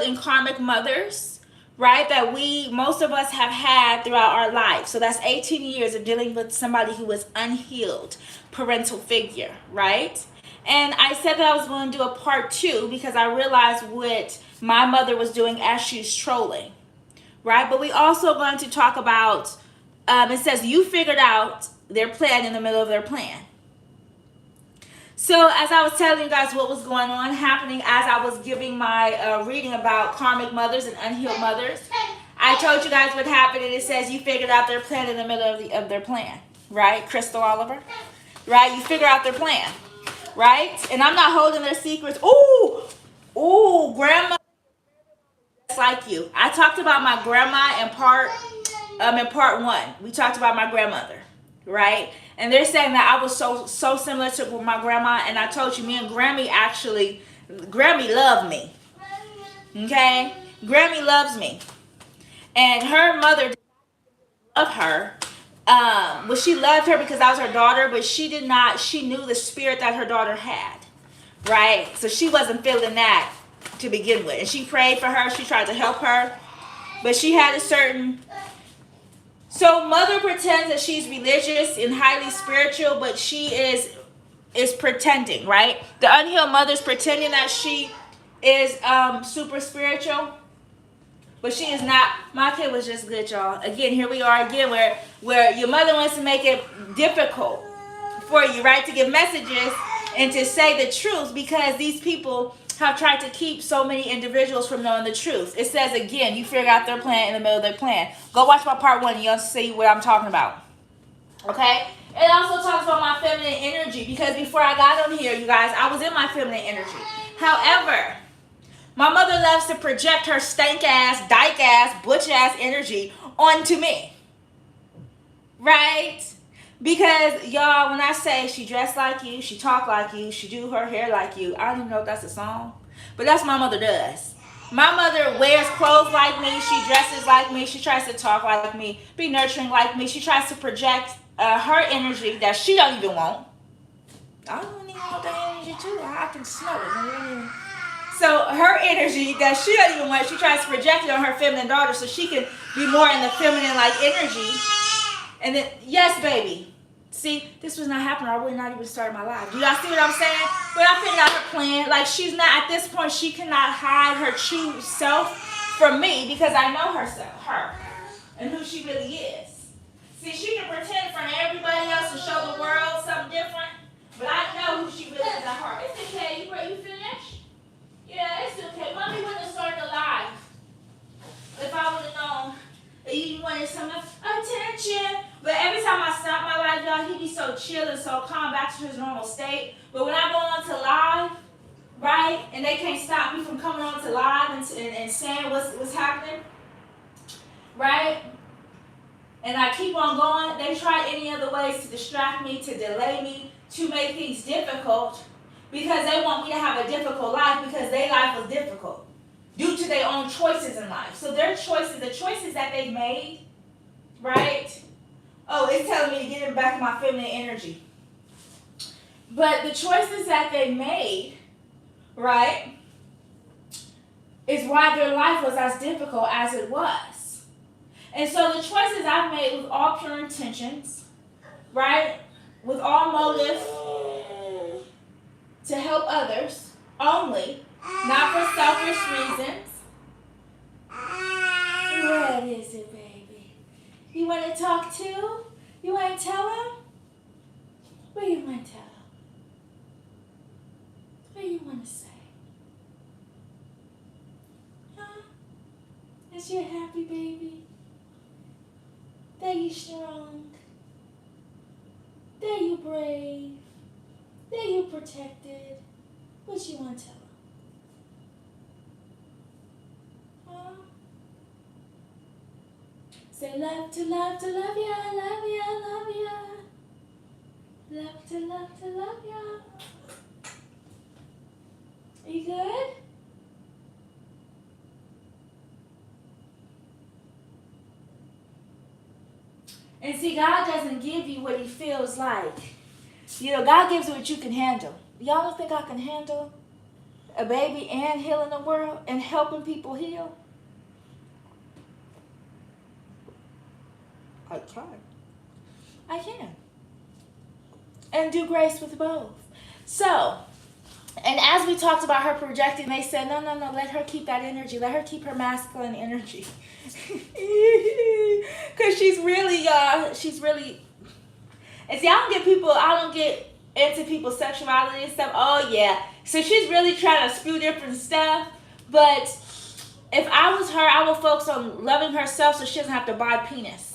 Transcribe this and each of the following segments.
and karmic mothers, right, that most of us have had throughout our life. So that's 18 years of dealing with somebody who was unhealed parental figure, right? And I said that I was going to do a part 2 because I realized what my mother was doing as she's trolling, right? But we also going to talk about, it says you figured out their plan in the middle of their plan. So as I was telling you guys what was going on, happening as I was giving my reading about karmic mothers and unhealed mothers, I told you guys what happened, and it says you figured out their plan in the middle of their plan, right? Crystal Oliver, right? You figure out their plan, right? And I'm not holding their secrets. Ooh, grandma just like you. I talked about my grandma in part 1. We talked about my grandmother, right? And they're saying that I was so similar to my grandma, and I told you, me and Grammy loved me. Okay? Grammy loves me. And her mother did not love her. Well, she loved her because I was her daughter, but she knew the spirit that her daughter had, right? So she wasn't feeling that to begin with. And she prayed for her. She tried to help her. But she had a certain... So mother pretends that she's religious and highly spiritual, but she is pretending, right? The unhealed mother's pretending that she is super spiritual, but she is not. My kid was just good, y'all. Again, here we are again where your mother wants to make it difficult for you, right? To give messages and to say the truth, because these people have tried to keep so many individuals from knowing the truth. It says again, you figure out their plan in the middle of their plan. Go watch my part 1 and you'll see what I'm talking about. Okay? It also talks about my feminine energy, because before I got on here, you guys, I was in my feminine energy. However, my mother loves to project her stank ass, dyke ass, butch ass energy onto me. Right? Because, y'all, when I say she dressed like you, she talk like you, she do her hair like you, I don't even know if that's a song, but that's what my mother does. My mother wears clothes like me, she dresses like me, she tries to talk like me, be nurturing like me, she tries to project her energy that she don't even want. I don't even want that energy too, I can smell it. So her energy that she don't even want, she tries to project it on her feminine daughter so she can be more in the feminine like energy. And then, yes, baby. See, this was not happening. I would not even start my life. Do y'all see what I'm saying? But I figured out her plan. Like, she's not, at this point, she cannot hide her true self from me because I know her, and who she really is. See, she can pretend in front of everybody else to show the world something different, but I know who she really is at heart. It's okay. You finished? Yeah, it's okay. Mommy wouldn't have started a live if I would have known that you wanted some attention. But every time I stop my live, y'all, he be so chill and so calm back to his normal state. But when I go on to live, right, and they can't stop me from coming on to live and saying what's happening, right, and I keep on going, they try any other ways to distract me, to delay me, to make things difficult, because they want me to have a difficult life because their life was difficult due to their own choices in life. So their choices, the choices that they've made, right? Oh, it's telling me to get in back in my feminine energy. But the choices that they made, right, is why their life was as difficult as it was. And so the choices I've made with all pure intentions, right, with all motive to help others only, not for selfish reasons. What is it, baby? You want to talk too? You want to tell him? What do you want to tell him? What do you want to say? Huh? Is you a happy baby? That you strong? That you brave? That you protected? What you want to tell him? Huh? Say love to love to love ya, love ya, love ya. Love to love ya. Are you good? And see, God doesn't give you what he feels like. You know, God gives you what you can handle. Y'all don't think I can handle a baby and healing the world and helping people heal? I can. I can. And do grace with both. So, and as we talked about her projecting, they said, no, let her keep that energy. Let her keep her masculine energy. Because she's really, and see, I don't get into people's sexuality and stuff. Oh, yeah. So she's really trying to spew different stuff. But if I was her, I would focus on loving herself so she doesn't have to buy penis.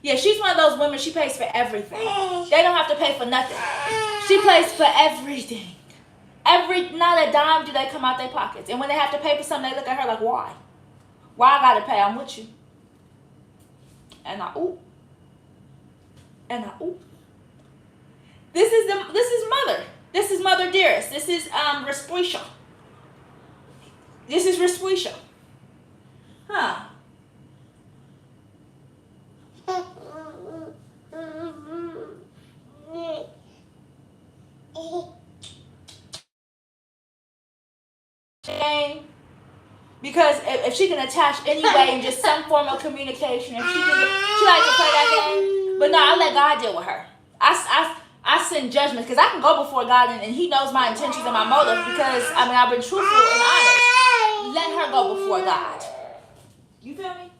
Yeah, she's one of those women, she pays for everything. They don't have to pay for nothing. She pays for everything. Not a dime do they come out their pockets. And when they have to pay for something, they look at her like, why? Why I gotta pay? I'm with you. And ooh. This is Mother. This is Mother Dearest. This is Respucia. This is Respucia. Huh. Because if she can attach anyway in just some form of communication, if she likes to play that game. But no, I let God deal with her. I send judgment because I can go before God and He knows my intentions and my motives because I've been truthful and honest. Let her go before God. You feel me?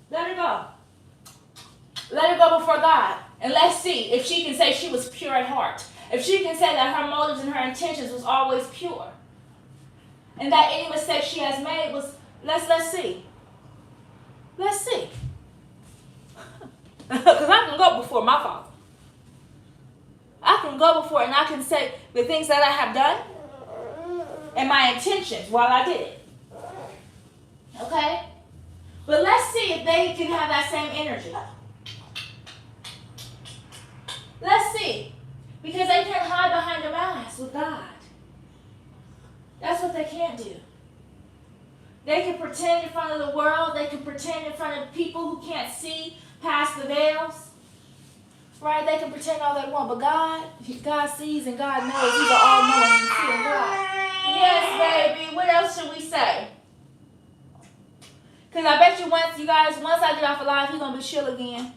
Let her go. Let her go before God. And let's see if she can say she was pure at heart. If she can say that her motives and her intentions was always pure. And that any mistake she has made was, let's see. Let's see. Because I can go before my Father. I can go before and I can say the things that I have done and my intentions while I did it. Okay? But let's see if they can have that same energy. Let's see. Because they can't hide behind a mask with God. That's what they can't do. They can pretend in front of the world. They can pretend in front of people who can't see past the veils. Right? They can pretend all they want. But God sees and God knows. He's an all-knowing and seeing God. Yes, baby. What else should we say? Because I bet you once I get off of live, he's going to be chill again.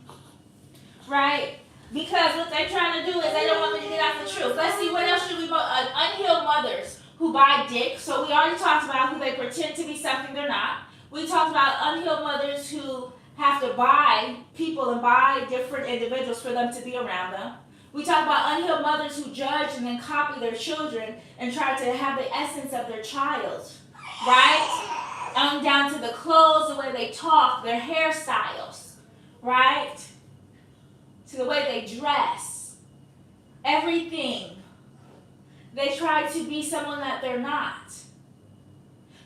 Right? Because what they're trying to do is they don't want me to get out the truth. Let's see, what else should we unhealed mothers who buy dick. So we already talked about who they pretend to be something they're not. We talked about unhealed mothers who have to buy people and buy different individuals for them to be around them. We talked about unhealed mothers who judge and then copy their children and try to have the essence of their child. Right? Down to the clothes, the way they talk, their hairstyles. Right? To the way they dress. Everything. They try to be someone that they're not.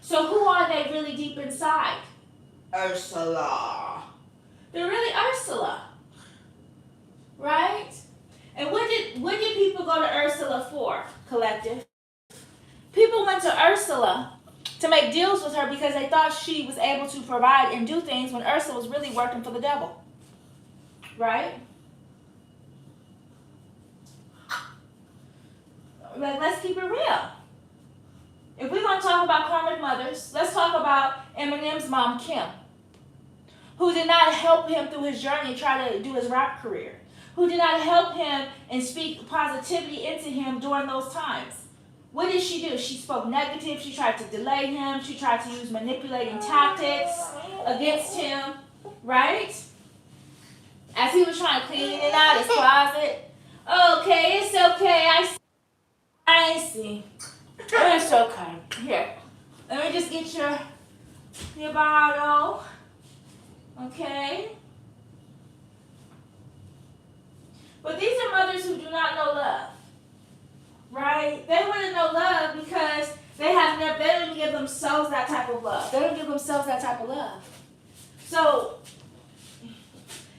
So who are they really deep inside? Ursula. They're really Ursula. Right? And what did people go to Ursula for, collective? People went to Ursula to make deals with her because they thought she was able to provide and do things when Ursula was really working for the devil. Right? Let's keep it real. If we're going to talk about karmic mothers, let's talk about Eminem's mom, Kim, who did not help him through his journey and try to do his rap career, who did not help him and speak positivity into him during those times. What did she do? She spoke negative. She tried to delay him. She tried to use manipulating tactics against him, right? As he was trying to clean it out his closet. Okay, it's okay. I see. It's okay. Here. Let me just get your bottle. Okay. But these are mothers who do not know love. Right? They wouldn't know love because they don't give themselves that type of love. They don't give themselves that type of love. So,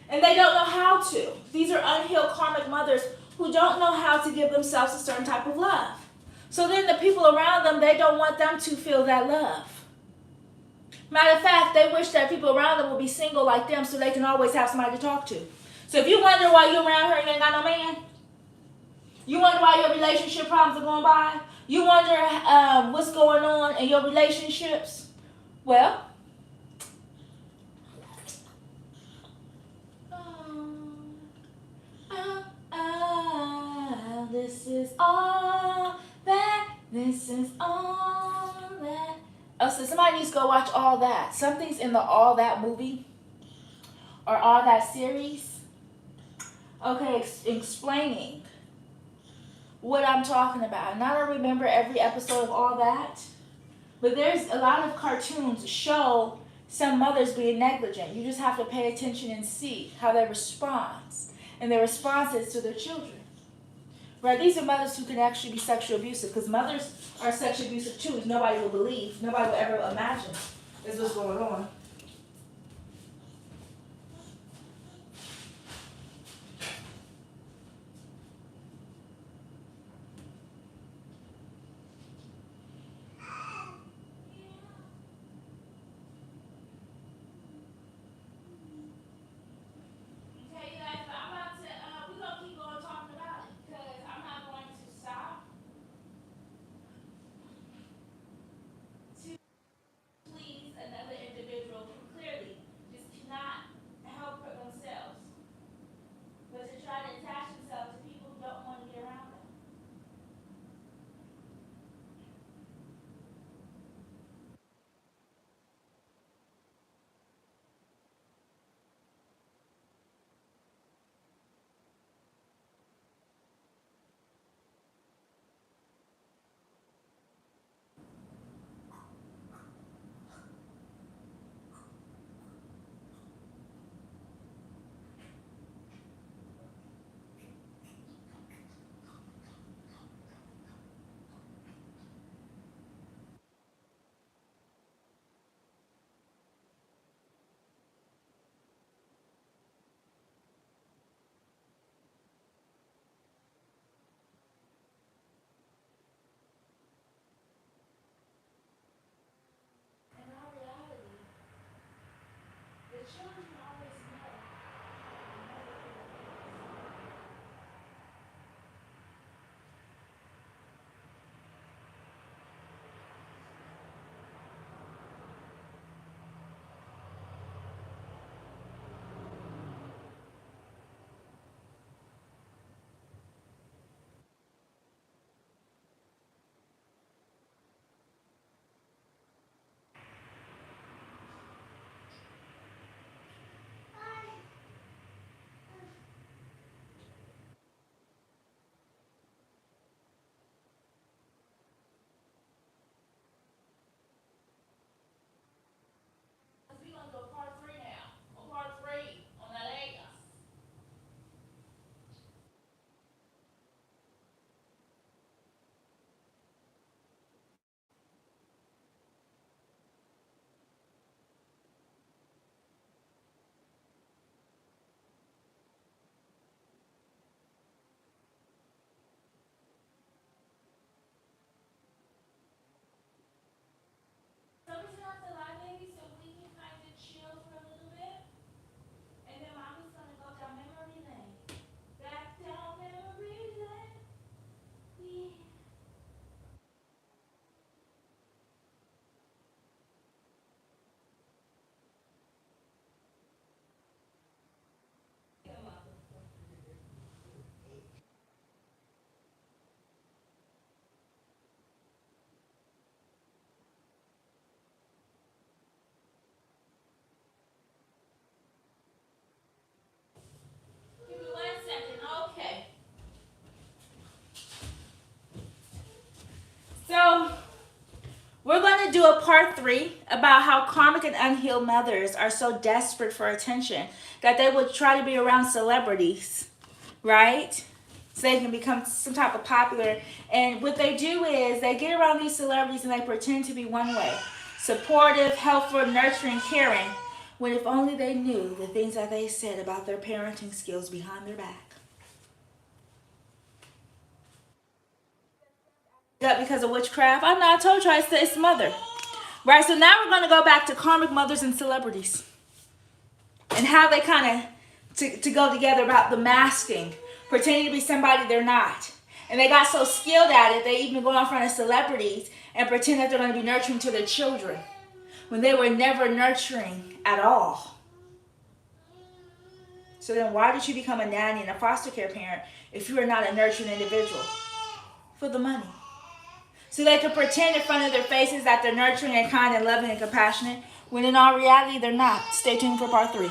and they don't know how to. These are unhealed karmic mothers who don't know how to give themselves a certain type of love. So then the people around them, they don't want them to feel that love. Matter of fact, they wish that people around them would be single like them so they can always have somebody to talk to. So if you wonder why you're around her and you ain't got no man, You wonder why your relationship problems are going by? You wonder what's going on in your relationships? Well, this is all that. This is all that. Oh, so somebody needs to go watch All That. Something's in the All That movie or All That series. Okay, explaining what I'm talking about. And I don't remember every episode of All That, but there's a lot of cartoons show some mothers being negligent. You just have to pay attention and see how they respond and their responses to their children. Right? These are mothers who can actually be sexually abusive, because mothers are sexually abusive too, which nobody will believe, nobody will ever imagine is what's going on. We're going to go part 3 now. On part 3 on that area. So we turn off the light, baby, so we can kind of chill for a little bit. And then mommy's going to go down memory lane. Back down memory lane. Yeah. Give me 1 second. Okay. So we're going to do a part 3 about how karmic and unhealed mothers are so desperate for attention that they would try to be around celebrities, right? So they can become some type of popular. And what they do is they get around these celebrities and they pretend to be one way: supportive, helpful, nurturing, caring, when if only they knew the things that they said about their parenting skills behind their back. Because of witchcraft? I know, I told you, it's mother. Right, so now we're going to go back to karmic mothers and celebrities. And how they kind of to go together about the masking, pretending to be somebody they're not. And they got so skilled at it, they even go in front of celebrities and pretend that they're going to be nurturing to their children when they were never nurturing at all. So then why did you become a nanny and a foster care parent if you are not a nurturing individual? For the money. So they can pretend in front of their faces that they're nurturing and kind and loving and compassionate, when in all reality they're not. Stay tuned for part 3.